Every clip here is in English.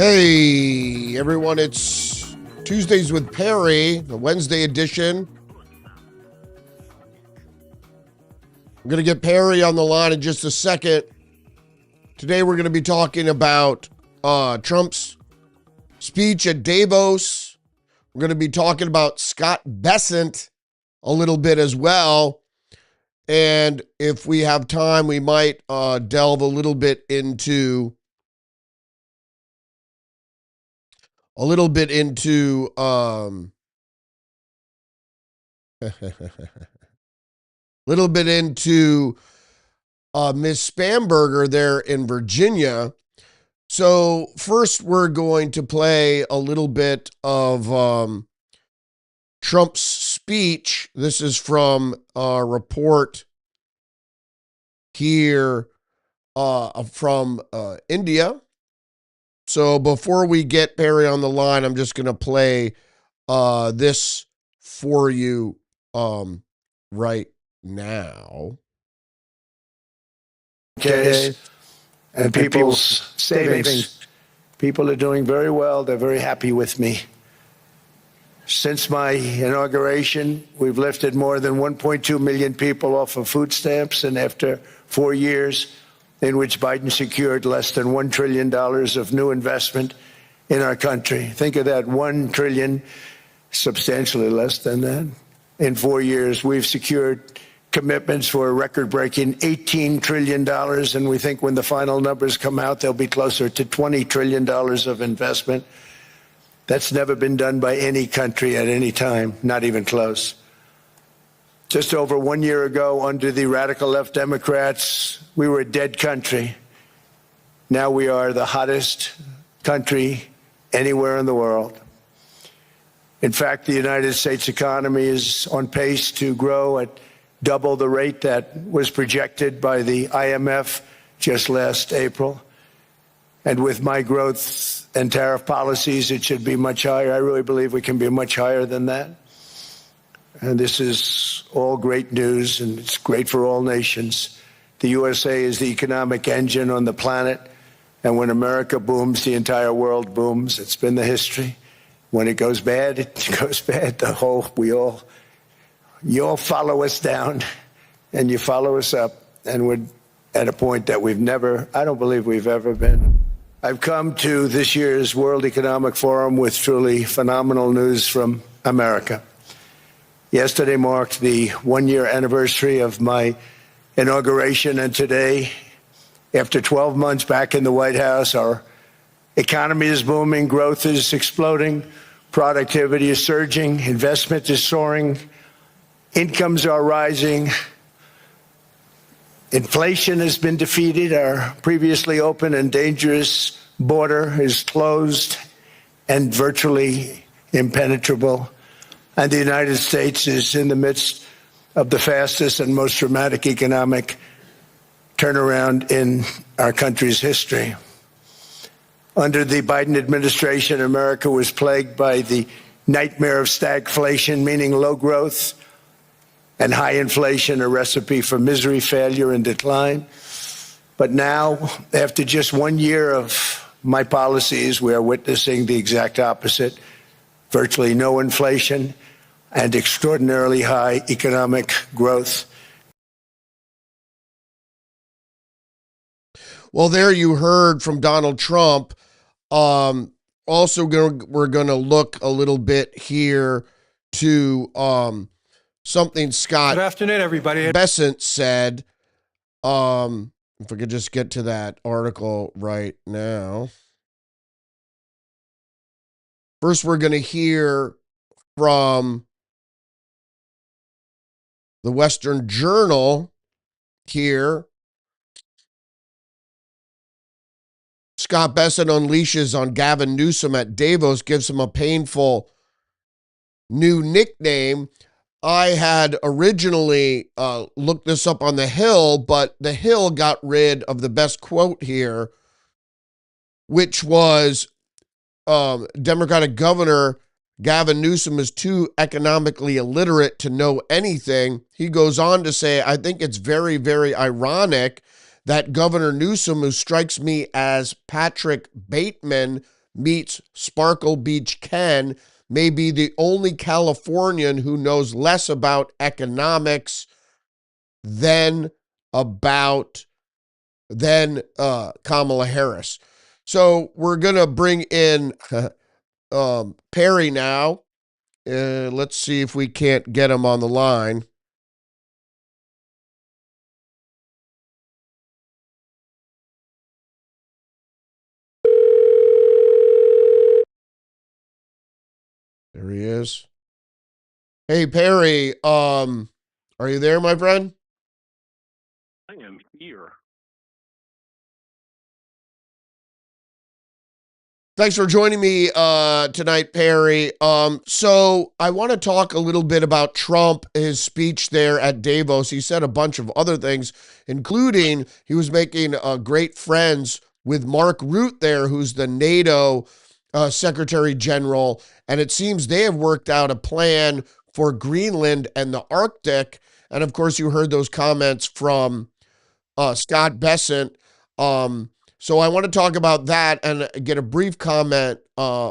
Hey, everyone, it's Tuesdays with Perry, the Wednesday edition. I'm going to get Perry on the line in just a second. Today, we're going to be talking about Trump's speech at Davos. We're going to be talking about Scott Bessent a little bit as well. And if we have time, we might delve a little bit into Miss Spamberger there in Virginia. So first, we're going to play a little bit of Trump's speech. This is from a report here from India. So before we get Perry on the line, I'm just going to play this for you right now. Okay. And people's savings. People are doing very well. They're very happy with me. Since my inauguration, we've lifted more than 1.2 million people off of food stamps, and after 4 years in which Biden secured less than $1 trillion of new investment in our country. Think of that, $1 trillion, substantially less than that. In 4 years, we've secured commitments for a record-breaking $18 trillion, and we think when the final numbers come out, they'll be closer to $20 trillion of investment. That's never been done by any country at any time, not even close. Just over 1 year ago, under the radical left Democrats, we were a dead country. Now we are the hottest country anywhere in the world. In fact, the United States economy is on pace to grow at double the rate that was projected by the IMF just last April. And with my growth and tariff policies, it should be much higher. I really believe we can be much higher than that. And this is all great news, and it's great for all nations. The USA is the economic engine on the planet, and when America booms, the entire world booms. It's been the history. When it goes bad, it goes bad. You all follow us down, and you follow us up, and we're at a point that I don't believe we've ever been. I've come to this year's World Economic Forum with truly phenomenal news from America. Yesterday marked the 1 year anniversary of my inauguration, and today, after 12 months back in the White House, our economy is booming, growth is exploding, productivity is surging, investment is soaring, incomes are rising, inflation has been defeated, our previously open and dangerous border is closed and virtually impenetrable. And the United States is in the midst of the fastest and most dramatic economic turnaround in our country's history. Under the Biden administration, America was plagued by the nightmare of stagflation, meaning low growth, and high inflation, a recipe for misery, failure, and decline. But now, after just 1 year of my policies, we are witnessing the exact opposite. Virtually no inflation and extraordinarily high economic growth. Well, there you heard from Donald Trump. We're going to look a little bit here to something Scott Good afternoon, everybody. Bessent said. If we could just get to that article right now. First, we're going to hear from the Western Journal here. Scott Bessent unleashes on Gavin Newsom at Davos, gives him a painful new nickname. I had originally looked this up on The Hill, but The Hill got rid of the best quote here, which was Democratic Governor Gavin Newsom is too economically illiterate to know anything. He goes on to say, I think it's very, very ironic that Governor Newsom, who strikes me as Patrick Bateman, meets Sparkle Beach Ken may be the only Californian who knows less about economics than about Kamala Harris. So we're gonna bring in Perry now. Let's see if we can't get him on the line. There he is. Hey Perry, are you there, my friend? I am here. Thanks for joining me tonight, Perry. So I want to talk a little bit about Trump, his speech there at Davos. He said a bunch of other things, including he was making great friends with Mark Rutte there, who's the NATO Secretary General. And it seems they have worked out a plan for Greenland and the Arctic. And of course, you heard those comments from Scott Bessent. So I want to talk about that and get a brief comment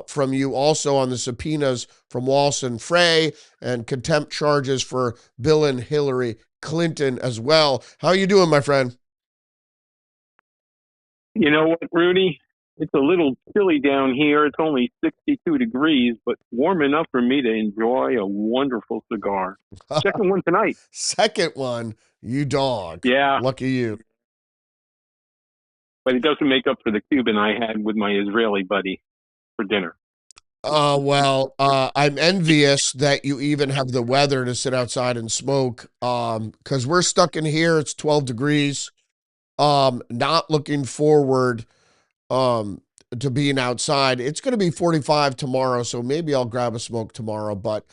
from you also on the subpoenas from Walsh and Frey and contempt charges for Bill and Hillary Clinton as well. How are you doing, my friend? You know what, Rudy? It's a little chilly down here. It's only 62 degrees, but warm enough for me to enjoy a wonderful cigar. Second one tonight. Second one, you dog. Yeah, Lucky you. but it doesn't make up for the Cuban I had with my Israeli buddy for dinner. I'm envious that you even have the weather to sit outside and smoke. Because we're stuck in here. It's 12 degrees. Not looking forward um to being outside. It's going to be 45 tomorrow, so maybe I'll grab a smoke tomorrow, but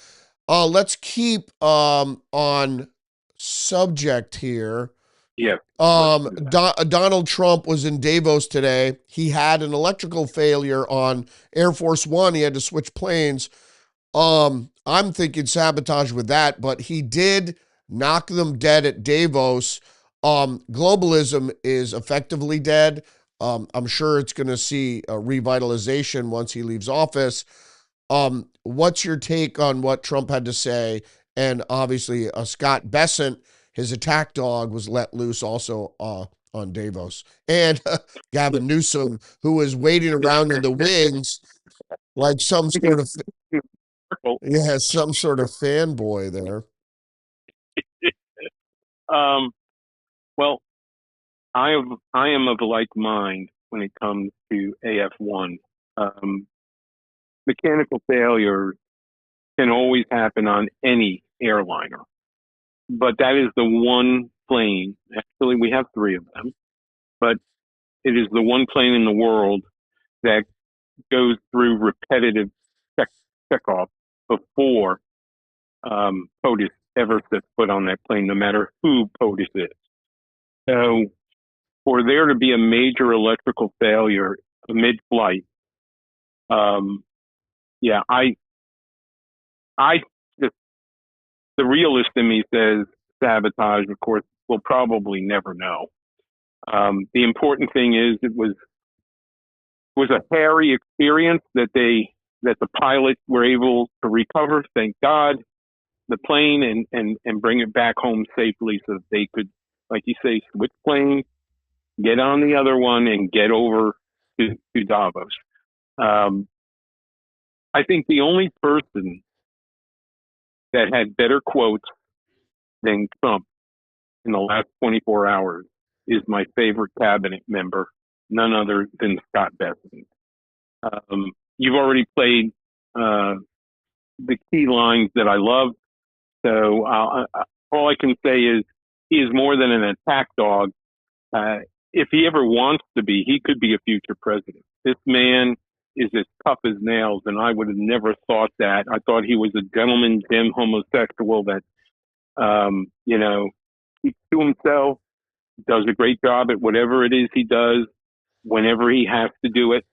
let's keep on subject here. Yeah. Donald Trump was in Davos today. He had an electrical failure on Air Force One. He had to switch planes. I'm thinking sabotage with that, but he did knock them dead at Davos. Globalism is effectively dead. I'm sure it's going to see a revitalization once he leaves office. What's your take on what Trump had to say? And obviously, Scott Bessent, his attack dog, was let loose also on Davos. And Gavin Newsom, who was waiting around in the wings like some sort of some sort of fanboy there. Well, I am of like mind when it comes to AF1. Mechanical failures can always happen on any airliner, but that is the one plane. Actually, we have three of them, but it is the one plane in the world that goes through repetitive checkoff before POTUS ever sets foot on that plane, no matter who POTUS is. So for there to be a major electrical failure mid-flight, I just, the realist in me says sabotage. Of course, we'll probably never know. The important thing is it was a hairy experience that the pilots were able to recover, thank God, the plane and bring it back home safely so that they could, like you say, switch planes, get on the other one, and get over to Davos. I think the only person that had better quotes than Trump in the last 24 hours is my favorite cabinet member, none other than Scott Bessent. You've already played the key lines that I love. So all I can say is he is more than an attack dog. If he ever wants to be, he could be a future president. This man is as tough as nails, and I would have never thought that. I thought he was a gentleman, dim homosexual that, keeps to himself, does a great job at whatever it is he does, whenever he has to do it.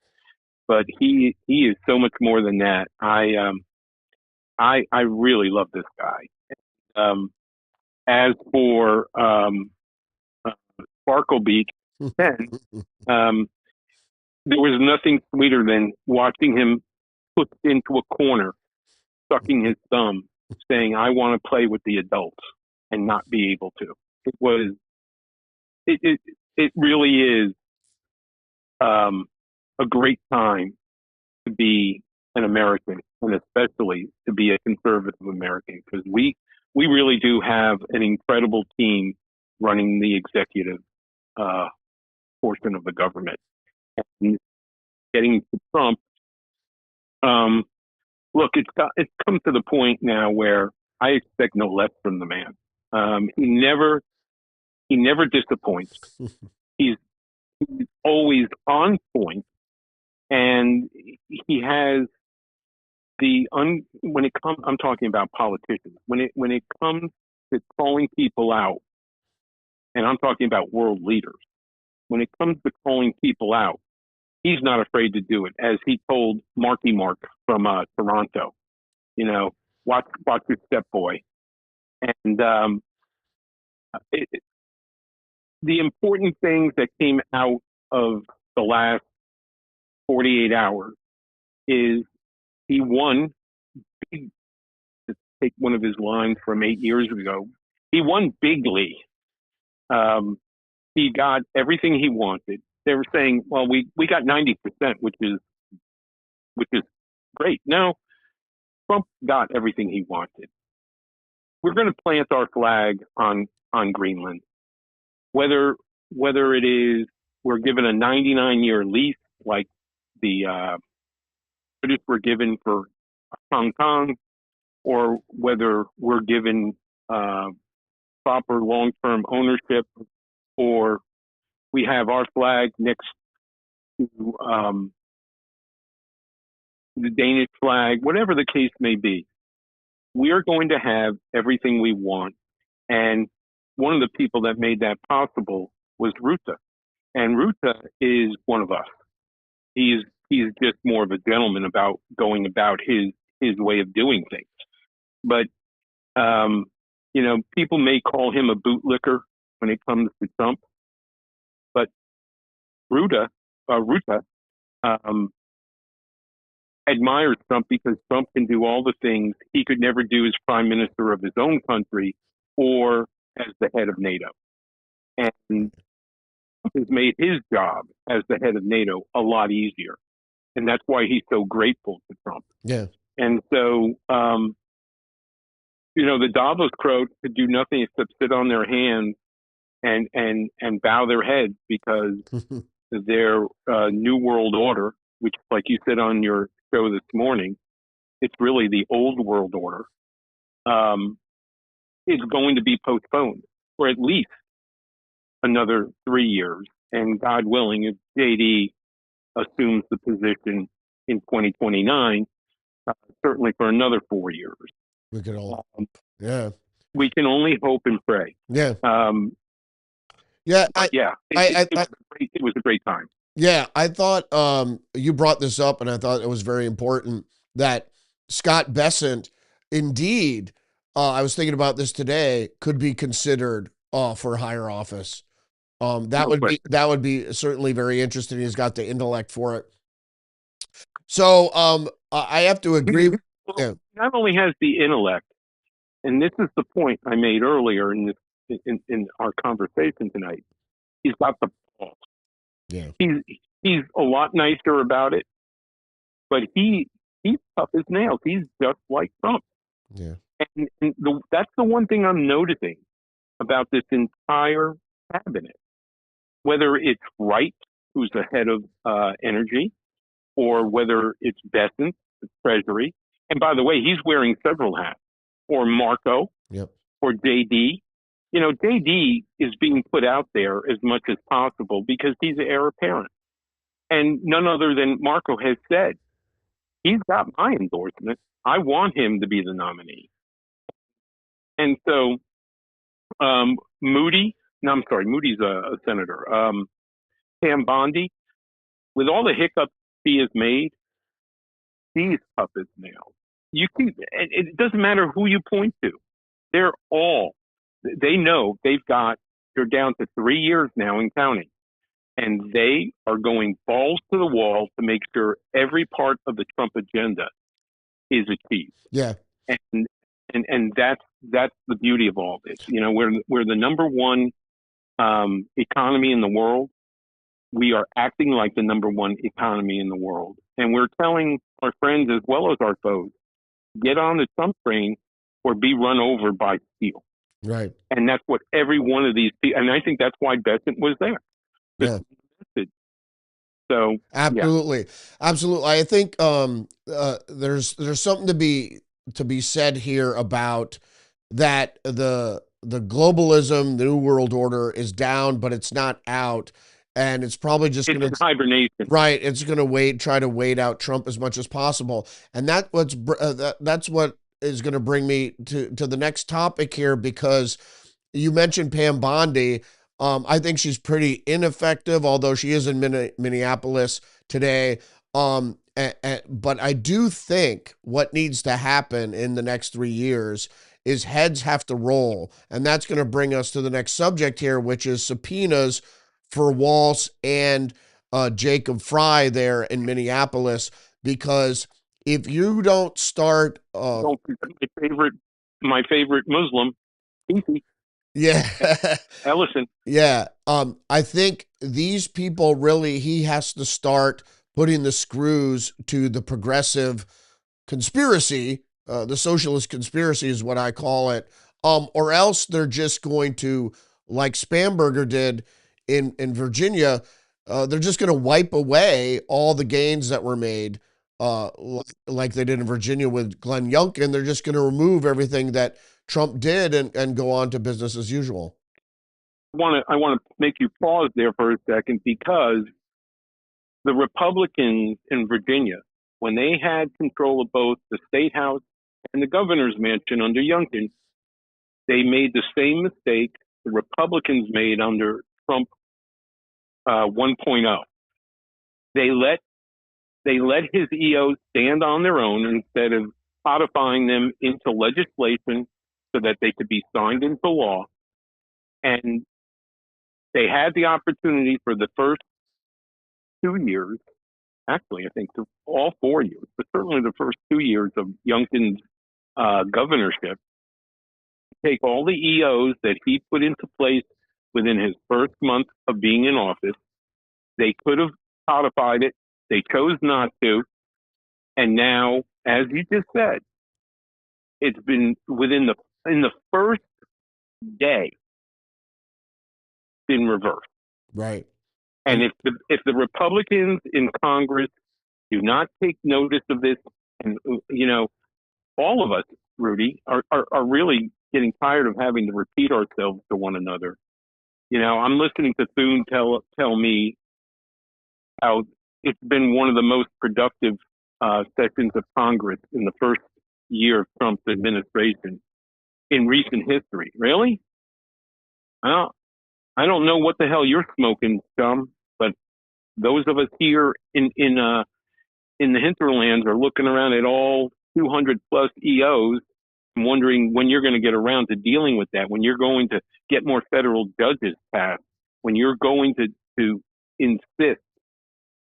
But he is so much more than that. I really love this guy. As for Sparkle Beach, then there was nothing sweeter than watching him put into a corner, sucking his thumb, saying, "I want to play with the adults," and not be able to. It really is a great time to be an American, and especially to be a conservative American, because we really do have an incredible team running the executive portion of the government. And getting to Trump, look, it's come to the point now where I expect no less from the man. He never disappoints. He's always on point, and he has when it comes. I'm talking about politicians. When it comes to calling people out, and I'm talking about world leaders. When it comes to calling people out, he's not afraid to do it, as he told Marky Mark from Toronto. Watch your step, boy. And the important things that came out of the last 48 hours is he won. To take one of his lines from 8 years ago, he won bigly. He got everything he wanted. They were saying, "Well, we got 90%, which is great." No, Trump got everything he wanted. We're going to plant our flag on Greenland, whether it is we're given a 99-year lease like the British were given for Hong Kong, or whether we're given proper long-term ownership, or we have our flag next to the Danish flag, whatever the case may be. We are going to have everything we want. And one of the people that made that possible was Ruta. And Ruta is one of us. He's just more of a gentleman about going about his way of doing things. But, people may call him a bootlicker when it comes to Trump. But Ruta admires Trump because Trump can do all the things he could never do as prime minister of his own country or as the head of NATO. And Trump has made his job as the head of NATO a lot easier. And that's why he's so grateful to Trump. Yeah. And so, the Davos crowd could do nothing except sit on their hands and bow their heads because their new world order, which, like you said on your show this morning, it's really the old world order, is going to be postponed for at least another 3 years. And God willing, if JD assumes the position in 2029, certainly for another 4 years. We could all, yeah. We can only hope and pray. Yeah. It was a great time. Yeah, I thought you brought this up, and I thought it was very important that Scott Bessent, indeed, I was thinking about this today, could be considered for higher office. That would be certainly very interesting. He's got the intellect for it. So I have to agree. Yeah. Not only has the intellect, and this is the point I made earlier in our conversation tonight. He's got the balls. Yeah. He's a lot nicer about it, but he's tough as nails. He's just like Trump. Yeah. And that's the one thing I'm noticing about this entire cabinet, whether it's Wright, who's the head of energy, or whether it's Bessent, the Treasury. And by the way, he's wearing several hats. Or Marco, yep. Or JD. JD is being put out there as much as possible because he's the heir apparent. And none other than Marco has said, he's got my endorsement. I want him to be the nominee. And so Moody's a senator. Pam Bondi, with all the hiccups he has made, he's tough as nails. It doesn't matter who you point to. They know they're down to 3 years now and counting. and they are going balls to the wall to make sure every part of the Trump agenda is achieved. Yeah. And that's the beauty of all this. You know, we're the number one economy in the world. We are acting like the number one economy in the world, and we're telling our friends as well as our foes, get on the Trump train or be run over by steel. Right. And that's what every one of these people, and I think that's why Besant was there. Yeah. So absolutely. yeah. Absolutely. I think there's something to be said here about that the globalism, the new world order is down, but it's not out. And it's probably just It's going in to hibernation. right. It's going to try to wait out Trump as much as possible, and that's what is going to bring me to the next topic here, because you mentioned Pam Bondi. I think she's pretty ineffective, although she is in Minneapolis today. But I do think what needs to happen in the next 3 years is heads have to roll. And that's going to bring us to the next subject here, which is subpoenas for Walz and Jacob Fry there in Minneapolis. Because if you don't start, My favorite Muslim, Pinky, yeah, Ellison. yeah, I think these people really, he has to start putting the screws to the progressive conspiracy, the socialist conspiracy is what I call it, or else they're just going to, like Spamberger did in Virginia, they're just going to wipe away all the gains that were made, like they did in Virginia with Glenn Youngkin. They're just going to remove everything that Trump did and go on to business as usual. I want to make you pause there for a second, because the Republicans in Virginia, when they had control of both the state house and the governor's mansion under Youngkin, they made the same mistake the Republicans made under Trump 1.0. They let his EOs stand on their own instead of codifying them into legislation so that they could be signed into law. And they had the opportunity for the first 2 years, actually, I think all 4 years, but certainly the first 2 years of Youngkin's governorship, take all the EOs that he put into place within his first month of being in office. They could have codified it. They chose not to. And now, as you just said, it's been in the first day in reverse. Right. And if the Republicans in Congress do not take notice of this, and all of us, Rudy, are really getting tired of having to repeat ourselves to one another. I'm listening to Thune tell me how it's been one of the most productive sessions of Congress in the first year of Trump's administration in recent history. Really? I don't know what the hell you're smoking, chum, but those of us here in the hinterlands are looking around at all 200 plus EOs and wondering when you're going to get around to dealing with that, when you're going to get more federal judges passed, when you're going to insist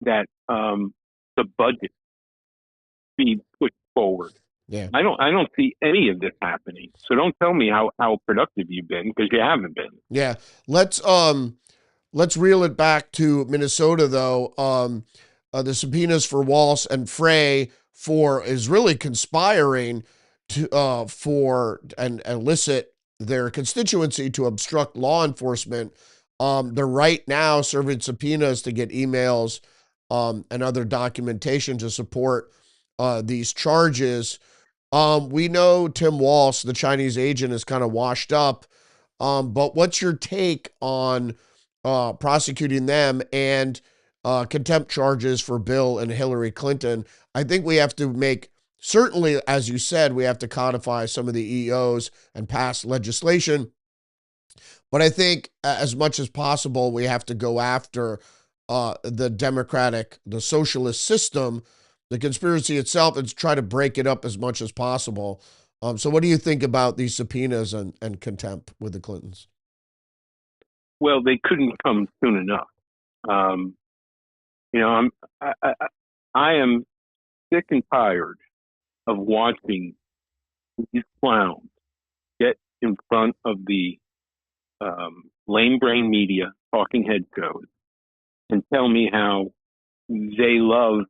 that the budget be pushed forward. Yeah. I don't see any of this happening. So don't tell me how productive you've been, because you haven't been. Yeah. Let's reel it back to Minnesota though. The subpoenas for Walz and Frey is really conspiring to for and elicit their constituency to obstruct law enforcement. They're right now serving subpoenas to get emails and other documentation to support these charges. We know Tim Walz, the Chinese agent, is kind of washed up. But what's your take on prosecuting them and contempt charges for Bill and Hillary Clinton? I think we have to certainly, as you said, we have to codify some of the EOs and pass legislation. But I think as much as possible, we have to go after the socialist system, the conspiracy itself, and try to break it up as much as possible. So what do you think about these subpoenas and contempt with the Clintons? Well, they couldn't come soon enough. Um, you know, I am sick and tired of watching these clowns get in front of the lame brain media talking head shows and tell me how they love,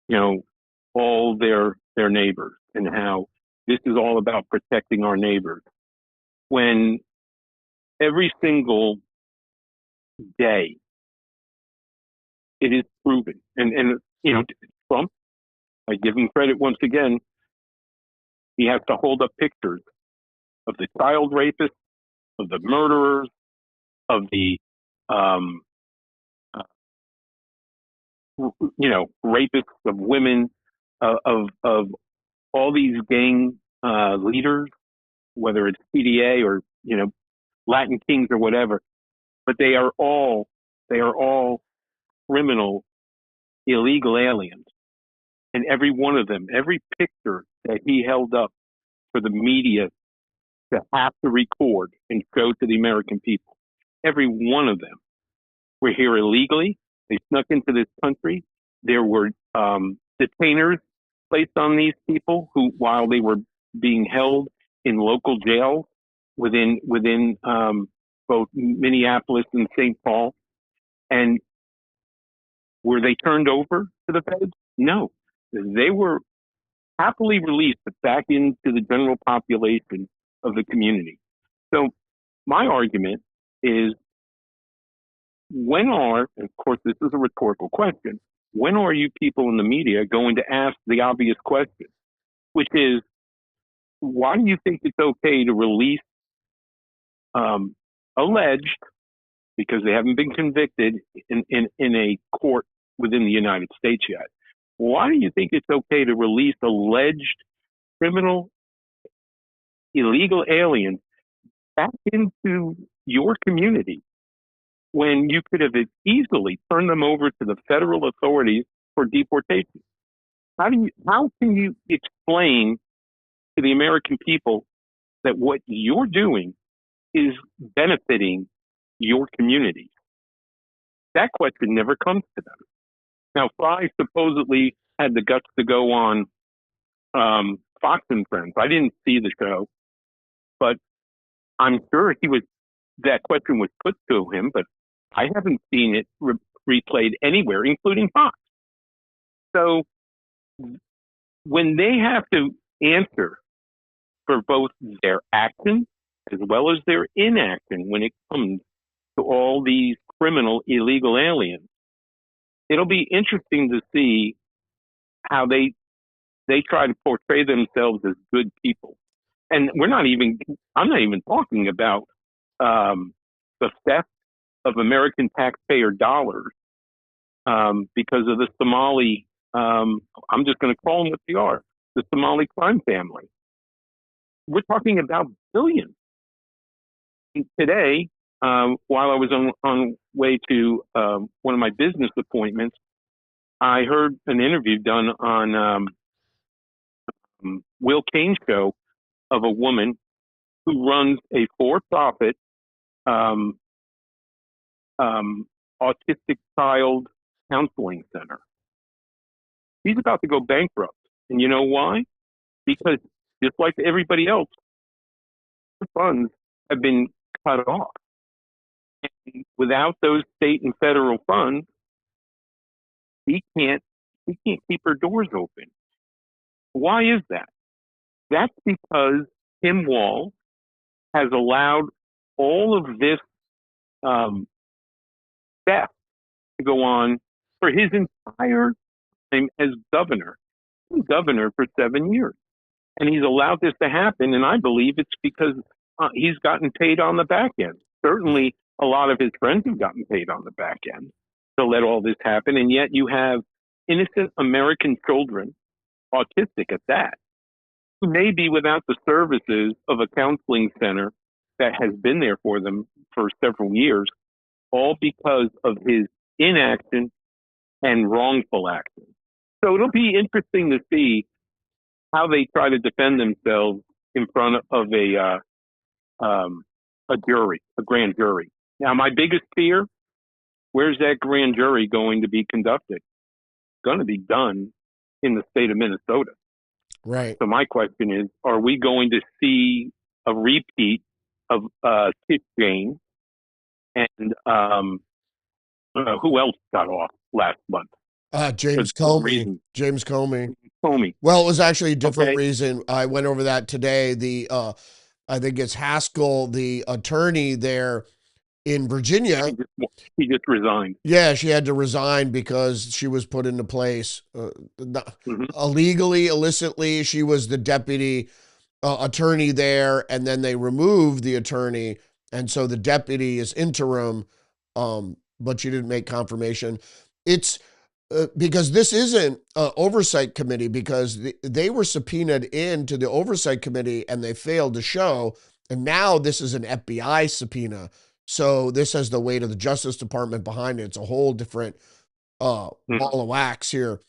you know, all their neighbors and how this is all about protecting our neighbors. When every single day it is proven, and you know, Trump, I give him credit once again, he has to hold up pictures of the child rapists, of the murderers, of the um, you know, rapists of women, of all these gang leaders, whether it's PDA or, you know, Latin Kings or whatever, but they are all criminal, illegal aliens, and every one of them, every picture that he held up for the media to have to record and show to the American people, every one of them were here illegally. They snuck into this country. There were detainers placed on these people who, while they were being held in local jails within both Minneapolis and St. Paul, and were they turned over to the feds? No, they were happily released back into the general population of the community. So my argument is, when are, and of course this is a rhetorical question, when are you people in the media going to ask the obvious question, which is, why do you think it's okay to release alleged, because they haven't been convicted in a court within the United States yet, why do you think it's okay to release alleged criminal, illegal aliens back into your community when you could have easily turned them over to the federal authorities for deportation? How can you explain to the American people that what you're doing is benefiting your community? That question never comes to them. Now, Fry supposedly had the guts to go on Fox and Friends. I didn't see the show, but I'm sure that question was put to him, but I haven't seen it replayed anywhere, including Fox. So when they have to answer for both their action as well as their inaction when it comes to all these criminal, illegal aliens, it'll be interesting to see how they try to portray themselves as good people. And I'm not even talking about the theft of American taxpayer dollars because of the Somali, I'm just going to call them what they are, the Somali crime family. We're talking about billions. And today, while I was on way to one of my business appointments, I heard an interview done on Will Kane's show of a woman who runs a for-profit autistic child counseling center. He's about to go bankrupt. And you know why? Because just like everybody else, the funds have been cut off. And without those state and federal funds, he can't keep her doors open. Why is that? That's because Tim Walz has allowed all of this theft to go on for his entire time as governor. He's been governor for 7 years. And he's allowed this to happen, and I believe it's because he's gotten paid on the back end. Certainly, a lot of his friends have gotten paid on the back end to let all this happen, and yet you have innocent American children, autistic at that, who may be without the services of a counseling center that has been there for them for several years, all because of his inaction and wrongful action. So it'll be interesting to see how they try to defend themselves in front of a jury, a grand jury. Now, my biggest fear Where's that grand jury going to be conducted? It's going to be done in the state of Minnesota. Right. So my question is, are we going to see a repeat of Kit Jane and who else got off last month? James For some Comey. reason. James Comey. Comey. Well, it was actually a different Okay. reason. I went over that today. I think it's Haskell, the attorney there in Virginia. He just resigned. Yeah, she had to resign because she was put into place illegally, illicitly. She was the deputy attorney there, and then they removed the attorney, and so the deputy is interim, but she didn't make confirmation. It's because this isn't an oversight committee, because they were subpoenaed into the oversight committee and they failed to show, and now this is an FBI subpoena. So this has the weight of the Justice Department behind it. It's a whole different ball of wax here.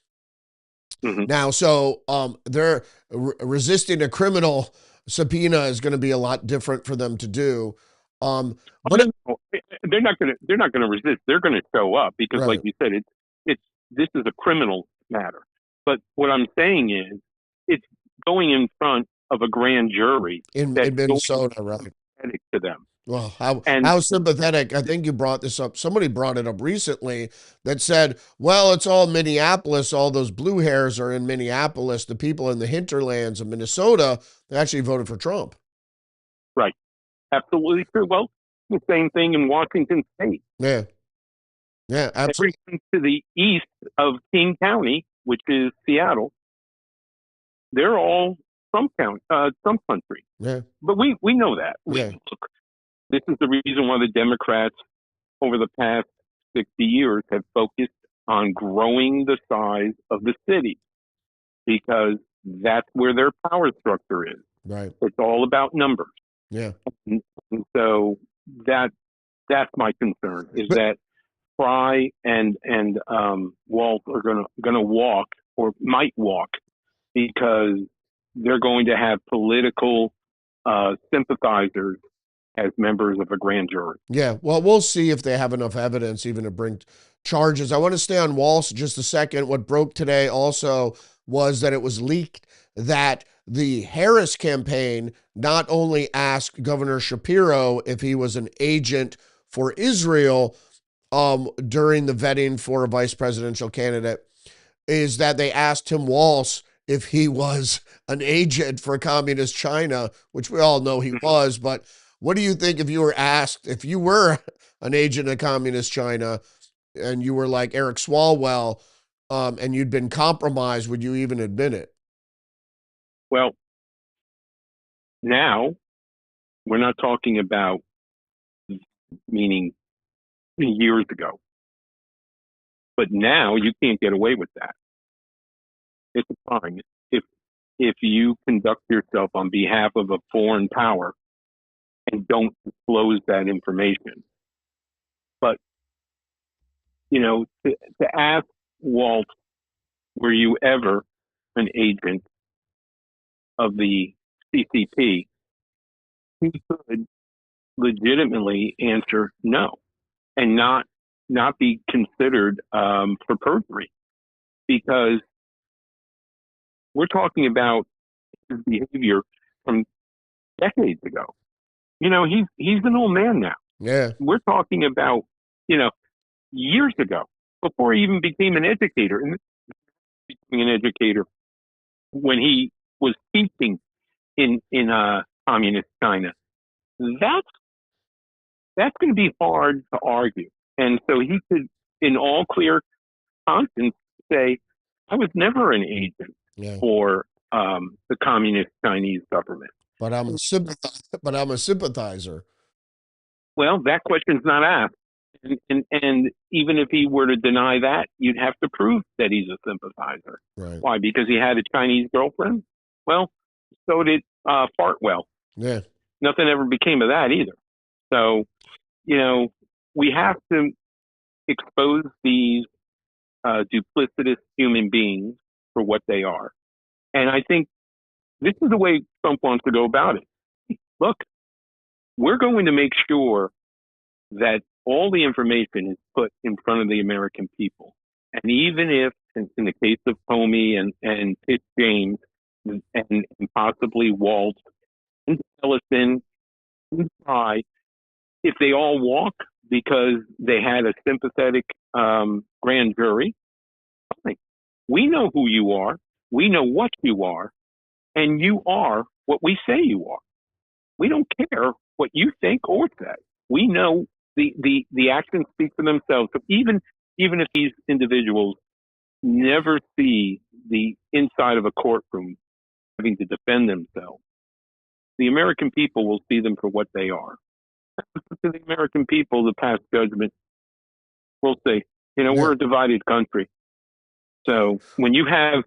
Now, so they're resisting a criminal subpoena is going to be a lot different for them to do. But they're not going to resist. They're going to show up because, right. like you said, this is a criminal matter. But what I'm saying is, it's going in front of a grand jury in Minnesota, right? To them. Well, how sympathetic. I think you brought this up. Somebody brought it up recently that said, well, it's all Minneapolis. All those blue hairs are in Minneapolis. The people in the hinterlands of Minnesota, they actually voted for Trump. Right. Absolutely true. Well, the same thing in Washington State. Yeah. Yeah, absolutely. Everything to the east of King County, which is Seattle, they're all Trump country. Yeah. But we know that. Yeah. Look, this is the reason why the Democrats over the past 60 years have focused on growing the size of the city, because that's where their power structure is. Right. It's all about numbers. Yeah. And so that's my concern, is that Fry and Walt are gonna walk, or might walk, because they're going to have political sympathizers as members of a grand jury. Yeah, well, we'll see if they have enough evidence even to bring charges. I want to stay on Walsh just a second. What broke today also was that it was leaked that the Harris campaign not only asked Governor Shapiro if he was an agent for Israel during the vetting for a vice presidential candidate, is that they asked Tim Walsh if he was an agent for communist China, which we all know he was. But what do you think if you were asked if you were an agent of communist China and you were like Eric Swalwell and you'd been compromised, would you even admit it? Well, now we're not talking about meaning years ago, but now you can't get away with that. It's a crime if you conduct yourself on behalf of a foreign power and don't disclose that information. But, to ask Walt, were you ever an agent of the CCP? He could legitimately answer no, and not be considered for perjury, because we're talking about his behavior from decades ago. He's an old man now. Yeah. We're talking about, years ago, before he even became an educator. And becoming an educator when he was teaching in communist China. That's going to be hard to argue. And so he could, in all clear conscience, say, I was never an agent for the communist Chinese government. But I'm a sympathizer. Well, that question's not asked. And even if he were to deny that, you'd have to prove that he's a sympathizer. Right. Why? Because he had a Chinese girlfriend? Well, so did Fartwell. Yeah. Nothing ever became of that either. So, we have to expose these duplicitous human beings for what they are. And I think this is the way Trump wants to go about it. Look, we're going to make sure that all the information is put in front of the American people. And even if, in the case of Comey and Pitt James and possibly Walt and Ellison and Fry, if they all walk because they had a sympathetic grand jury, fine. We know who you are. We know what you are. And you are what we say you are. We don't care what you think or say. We know the actions speak for themselves. So even if these individuals never see the inside of a courtroom having to defend themselves, the American people will see them for what they are. To the American people, the past judgment will say, we're a divided country. So when you have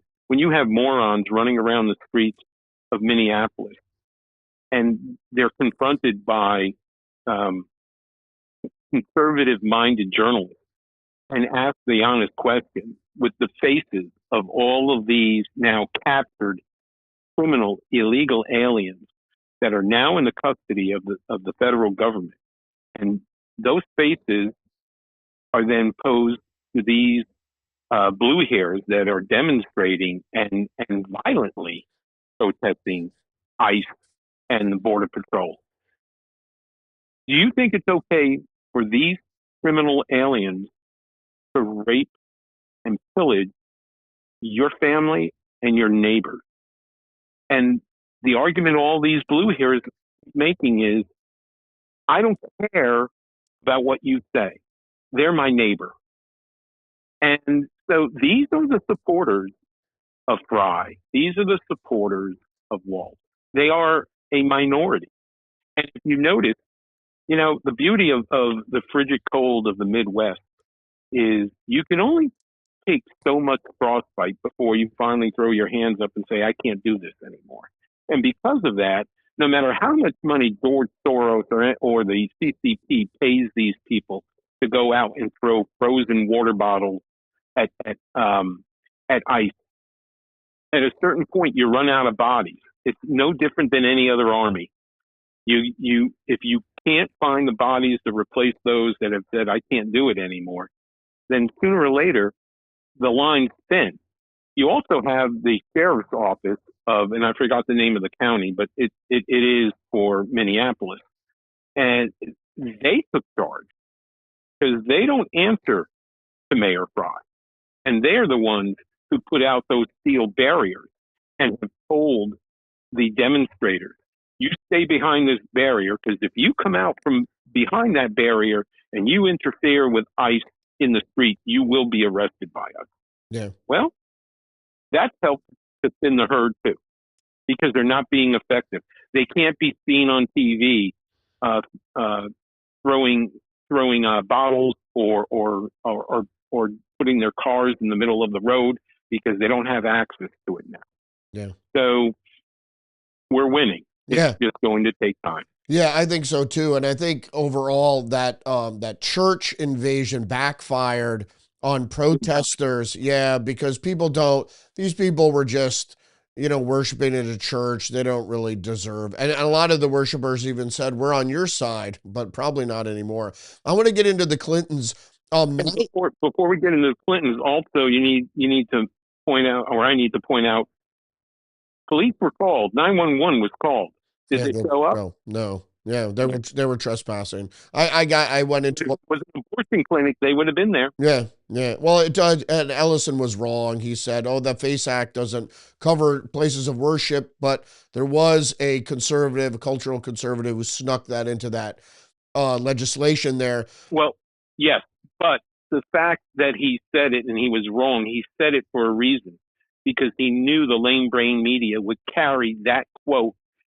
morons running around the streets of Minneapolis and they're confronted by conservative-minded journalists and ask the honest question with the faces of all of these now captured criminal illegal aliens that are now in the custody of the federal government, and those faces are then posed to these blue hairs that are demonstrating and violently protesting ICE and the Border Patrol. Do you think it's okay for these criminal aliens to rape and pillage your family and your neighbors? And the argument all these blue hairs making is, I don't care about what you say. They're my neighbor. And so these are the supporters of Fry. These are the supporters of Walt. They are a minority. And if you notice, the beauty of the frigid cold of the Midwest is you can only take so much frostbite before you finally throw your hands up and say, I can't do this anymore. And because of that, no matter how much money George Soros or the CCP pays these people to go out and throw frozen water bottles at ICE, at a certain point you run out of bodies. It's no different than any other army. If you can't find the bodies to replace those that have said, I can't do it anymore, then sooner or later the line's thin. You also have the sheriff's office and I forgot the name of the county, but it is for Minneapolis. And they took charge because they don't answer to Mayor Fry. And they're the ones who put out those steel barriers and have told the demonstrators, you stay behind this barrier, because if you come out from behind that barrier and you interfere with ICE in the street, you will be arrested by us. Yeah. Well, that's helped to thin the herd too, because they're not being effective. They can't be seen on TV throwing bottles or putting their cars in the middle of the road because they don't have access to it now. Yeah. So we're winning. It's just going to take time. Yeah, I think so too. And I think overall that that church invasion backfired on protesters. Yeah, because these people were just, worshiping at a church. They don't really deserve. And a lot of the worshipers even said, we're on your side, but probably not anymore. I want to get into the Clintons. Before we get into the Clintons, also you need to point out, or I need to point out, police were called. 911 was called. Did they show up? No. Yeah, they were trespassing. I went into it was an abortion clinic. They would have been there. Yeah. Well, it does. And Ellison was wrong. He said, the FACE Act doesn't cover places of worship, but there was a cultural conservative who snuck that into that legislation there. Well, yes, but the fact that he said it and he was wrong, he said it for a reason, because he knew the lame brain media would carry that quote,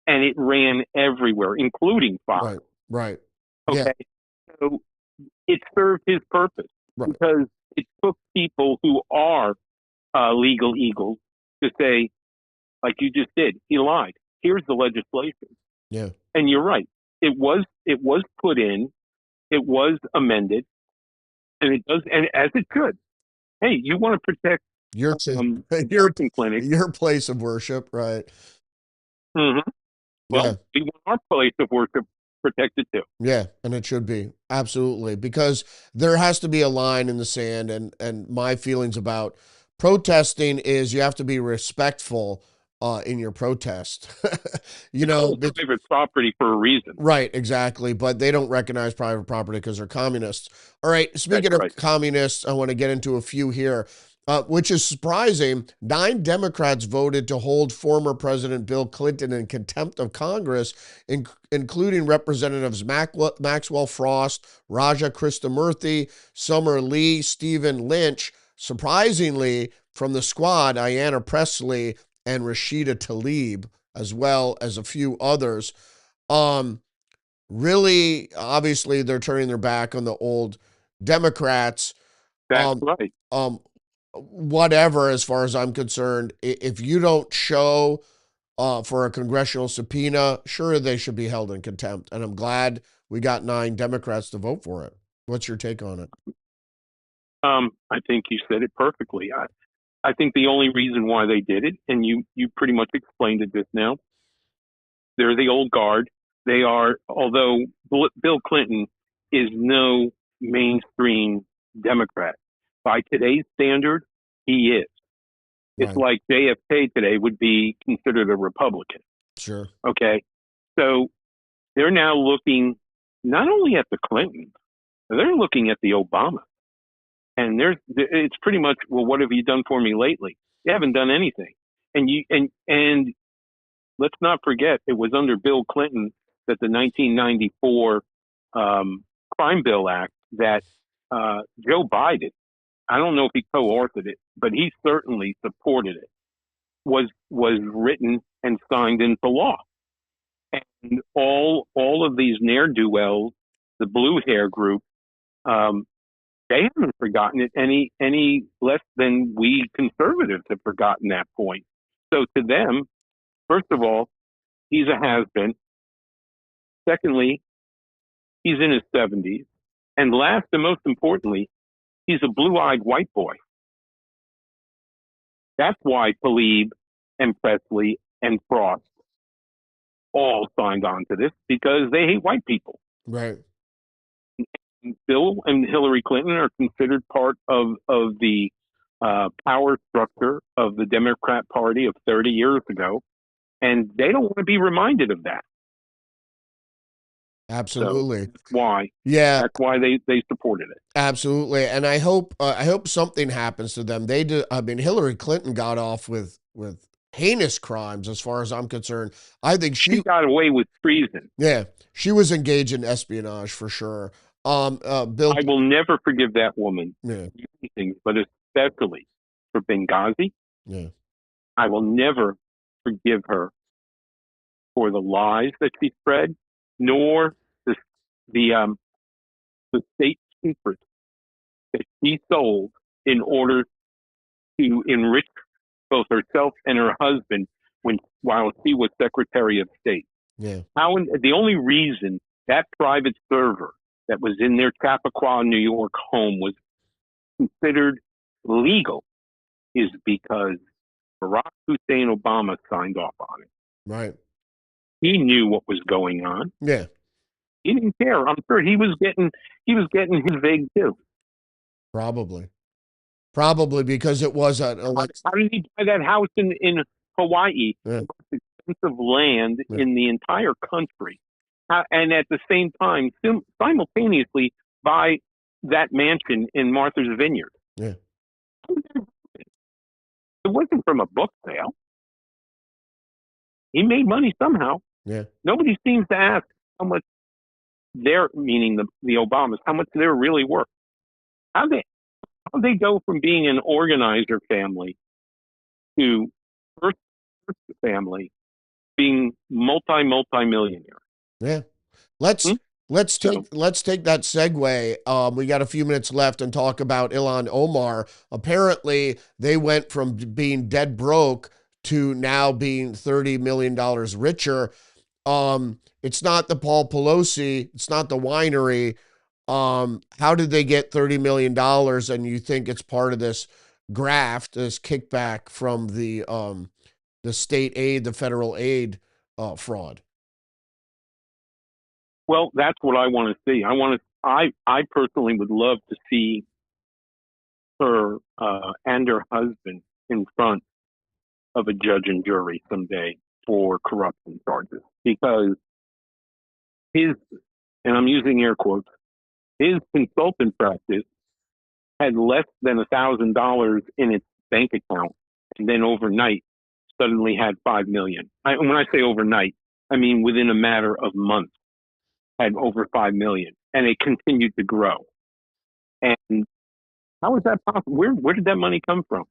and it ran everywhere, including Fox. Right. Okay. Yeah. So it served his purpose, because it took people who are legal eagles to say, like you just did, he lied. Here's the legislation. Yeah. And you're right. It was put in, it was amended, and it does, and as it should. Hey, you want to protect your clinic, your place of worship, right? Mm-hmm. Well, we want our place of worship protected too. Yeah, and it should be. Absolutely. Because there has to be a line in the sand, and my feelings about protesting is you have to be respectful in your protest. You know, It's private property for a reason. right, exactly. But they don't recognize private property because they're communists. All right, speaking That's of right. communists, I want to get into a few here. Which is surprising. 9 Democrats voted to hold former President Bill Clinton in contempt of Congress, including Representatives Maxwell Frost, Raja Krishnamurthy, Summer Lee, Stephen Lynch. Surprisingly, from the squad, Ayanna Pressley and Rashida Tlaib, as well as a few others. Um, Really, obviously, they're turning their back on the old Democrats. That's Um, right. Whatever, as far as I'm concerned, if you don't show for a congressional subpoena, sure, they should be held in contempt. And I'm glad we got 9 Democrats to vote for it. What's your take on it? I think you said it perfectly. I think the only reason why they did it, and you pretty much explained it just now, they're the old guard. They are, although Bill Clinton is no mainstream Democrat. By today's standard, he is. It's Right. like JFK today would be considered a Republican. Sure. Okay. So they're now looking not only at the Clintons, they're looking at the Obama. And it's pretty much, well, what have you done for me lately? You haven't done anything. And let's not forget, it was under Bill Clinton that the 1994 Crime Bill Act that Joe Biden, I don't know if he co-authored it, but he certainly supported it, was written and signed into law. And all of these ne'er-do-wells, the blue hair group, they haven't forgotten it any less than we conservatives have forgotten that point. So to them, first of all, he's a has-been. Secondly, he's in his 70s. And last and most importantly, he's a blue-eyed white boy. That's why Tlaib and Presley and Frost all signed on to this, because they hate white people. Right. Bill and Hillary Clinton are considered part of the power structure of the Democrat Party of 30 years ago, and they don't want to be reminded of that. Absolutely. So why? Yeah. That's why they supported it. Absolutely. And I hope something happens to them. They do. I mean, Hillary Clinton got off with heinous crimes, as far as I'm concerned. I think She got away with treason. yeah, she was engaged in espionage for sure. Bill, I will never forgive that woman yeah, anything, but especially for Benghazi. yeah, I will never forgive her for the lies that she spread, nor the state secrets that she sold in order to enrich both herself and her husband while she was Secretary of State. yeah, The only reason that private server that was in their Chappaqua, New York home was considered legal is because Barack Hussein Obama signed off on it. right, He knew what was going on. yeah, He didn't care. I'm sure he was getting his vig too. probably because it was an election. How did he buy that house in Hawaii? Yeah. The most expensive land Yeah. in the entire country. And at the same time, simultaneously buy that mansion in Martha's Vineyard. Yeah. It wasn't from a book sale. He made money somehow. Yeah. Nobody seems to ask how much meaning the Obamas, how much they're really worth. How they go from being an organizer family to first family being multi-millionaire. Yeah. Let's take that segue. We got a few minutes left and talk about Ilhan Omar. Apparently, they went from being dead broke to now being $30 million richer. It's not the Paul Pelosi, it's not the winery. How did they get $30 million? And you think it's part of this graft, this kickback from the state aid, the federal aid fraud? Well, that's what I want to see. I personally would love to see her and her husband in front of a judge and jury someday for corruption charges, because his, and I'm using air quotes, his consultant practice had less than $1,000 in its bank account, and then overnight suddenly had 5 million. When I say overnight, I mean within a matter of months had over 5 million, and it continued to grow. And how is that possible? Where did that money come from?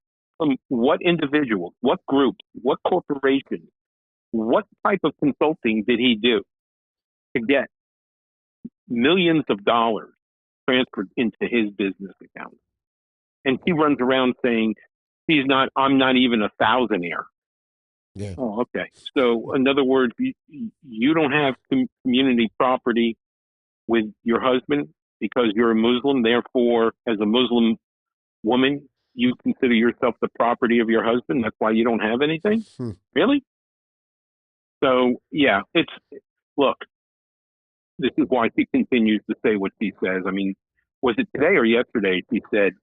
What individuals, what groups, what corporations, what type of consulting did he do to get millions of dollars transferred into his business account? And he runs around saying I'm not even a thousandaire. Yeah. Oh, okay. So in other words, you don't have community property with your husband because you're a Muslim. Therefore, as a Muslim woman, you consider yourself the property of your husband. That's why you don't have anything? Really? So, yeah, look, this is why she continues to say what she says. I mean, was it today or yesterday? She said,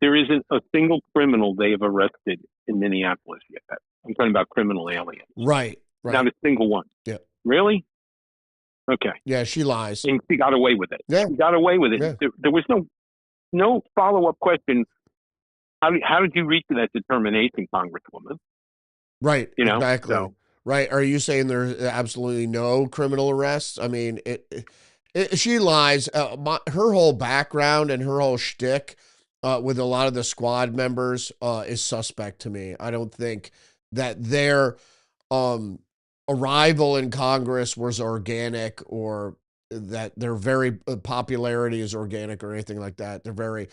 there isn't a single criminal they have arrested in Minneapolis yet. I'm talking about criminal aliens. Right. Not a single one. Yeah. Really? Okay. Yeah, she lies. And she got away with it. Yeah. She got away with it. Yeah. There was no follow-up question. How did you reach that determination, Congresswoman? Right. You know? Exactly. So, right. Are you saying there's absolutely no criminal arrests? I mean, she lies. Her whole background and her whole shtick with a lot of the squad members is suspect to me. I don't think that their arrival in Congress was organic, or that their very popularity is organic or anything like that. They're very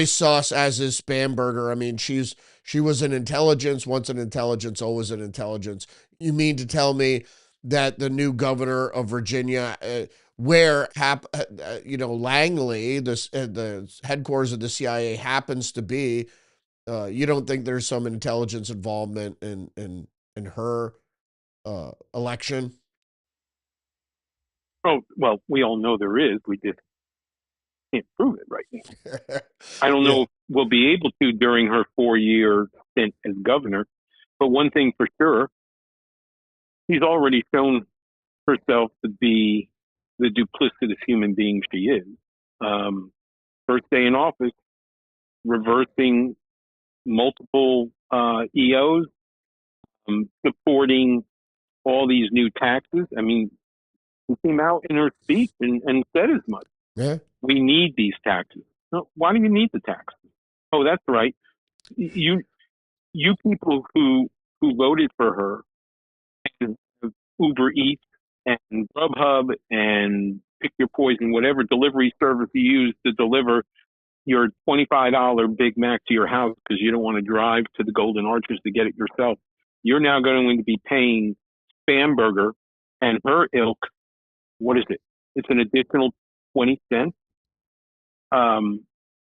sus, as is Spamberger. I mean, she was an intelligence, once an intelligence, always an intelligence. You mean to tell me that the new governor of Virginia, Langley, the headquarters of the CIA happens to be, you don't think there's some intelligence involvement in her election? oh, well, we all know there is. We just can't prove it right now. I don't know if we'll be able to during her 4-year stint as governor. But one thing for sure, she's already shown herself to be the duplicitous human being she is. First day in office, reversing multiple EOs, supporting all these new taxes. I mean, she came out in her speech and said as much. Yeah. We need these taxes. No, why do you need the taxes? Oh, that's right. You people who voted for her, and Uber Eats and Grubhub and pick your poison, whatever delivery service you use to deliver your $25 Big Mac to your house because you don't want to drive to the Golden Arches to get it yourself. You're now going to be paying Spamberger and her ilk. What is it? It's an additional 20 cents on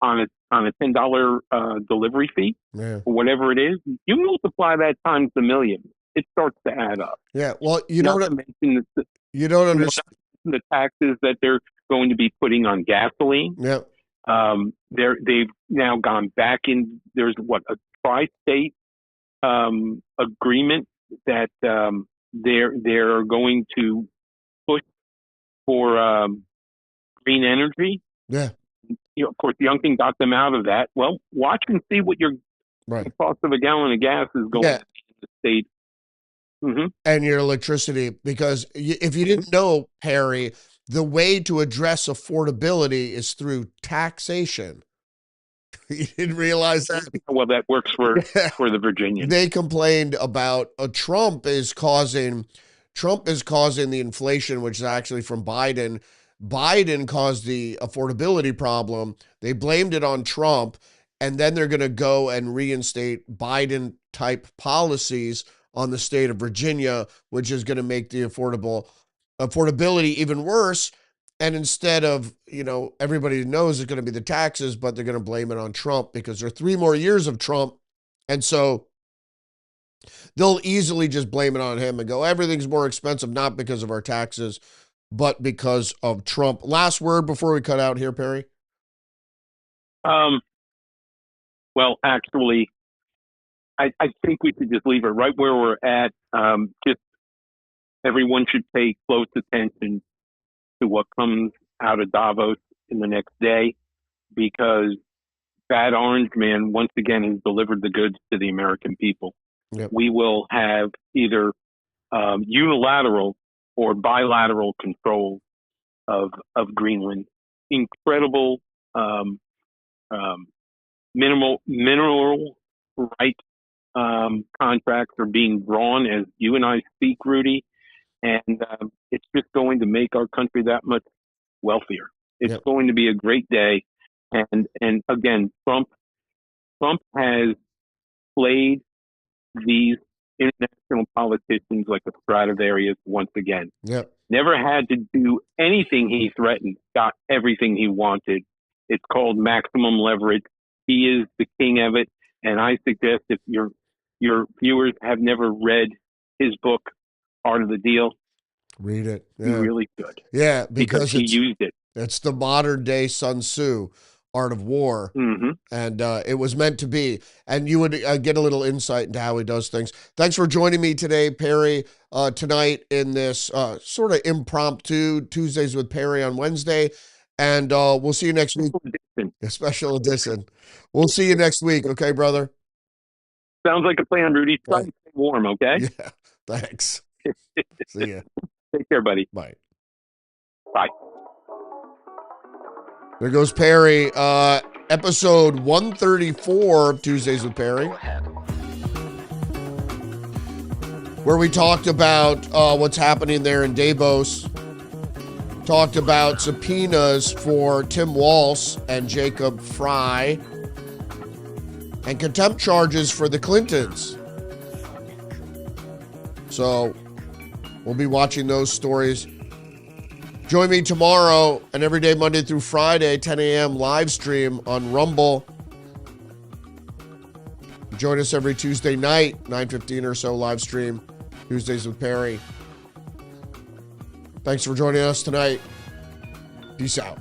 a $10 delivery fee, or whatever it is. You multiply that times a million, it starts to add up. Yeah. Well, you Not don't to mention you don't understand the taxes that they're going to be putting on gasoline. Yeah. They've now gone back in. There's a tri-state agreement that they're going to push for green energy. Yeah. Of course, Youngkin got them out of that. Well, watch and see what the cost of a gallon of gas is going to be in the state. Mm-hmm. And your electricity, because if you didn't know, Harry, the way to address affordability is through taxation. You didn't realize that? Well, that works for the Virginians. They complained about Trump is causing the inflation, which is actually from Biden. Biden caused the affordability problem. They blamed it on Trump, and then they're going to go and reinstate Biden-type policies on the state of Virginia, which is going to make the affordability even worse. And instead of, everybody knows it's going to be the taxes, but they're going to blame it on Trump because there are 3 more years of Trump. And so they'll easily just blame it on him and go, everything's more expensive, not because of our taxes, but because of Trump. Last word before we cut out here, Perry? Well, actually, I think we should just leave it right where we're at. Just everyone should pay close attention to what comes out of Davos in the next day, because Bad Orange Man once again has delivered the goods to the American people. Yep. We will have either unilateral or bilateral control of Greenland. Incredible mineral right contracts are being drawn as you and I speak, Rudy, and it's just going to make our country that much wealthier. It's Yep. going to be a great day, and again, Trump has played these international politicians like a Stradivarius once again. Yep. Never had to do anything he threatened, got everything he wanted. It's called maximum leverage. He is the king of it. And I suggest if your viewers have never read his book, Art of the Deal, Read it. you really should. Yeah, because he used it. It's the modern day Sun Tzu, Art of War. Mm-hmm. And it was meant to be. And you would get a little insight into how he does things. Thanks for joining me today, Perry, tonight in this sort of impromptu Tuesdays with Perry on Wednesday. And we'll see you next week. A special edition. We'll see you next week. Okay, brother? Sounds like a plan, Rudy. Try to stay warm, okay? Yeah, thanks. See ya. Take care, buddy. Bye. Bye. There goes Perry. Episode 134 of Tuesdays with Perry, where we talked about what's happening there in Davos. Talked about subpoenas for Tim Walz and Jacob Fry, and contempt charges for the Clintons. So we'll be watching those stories. Join me tomorrow and every day, Monday through Friday, 10 a.m. live stream on Rumble. Join us every Tuesday night, 9:15 or so live stream, Tuesdays with Perry. Thanks for joining us tonight. Peace out.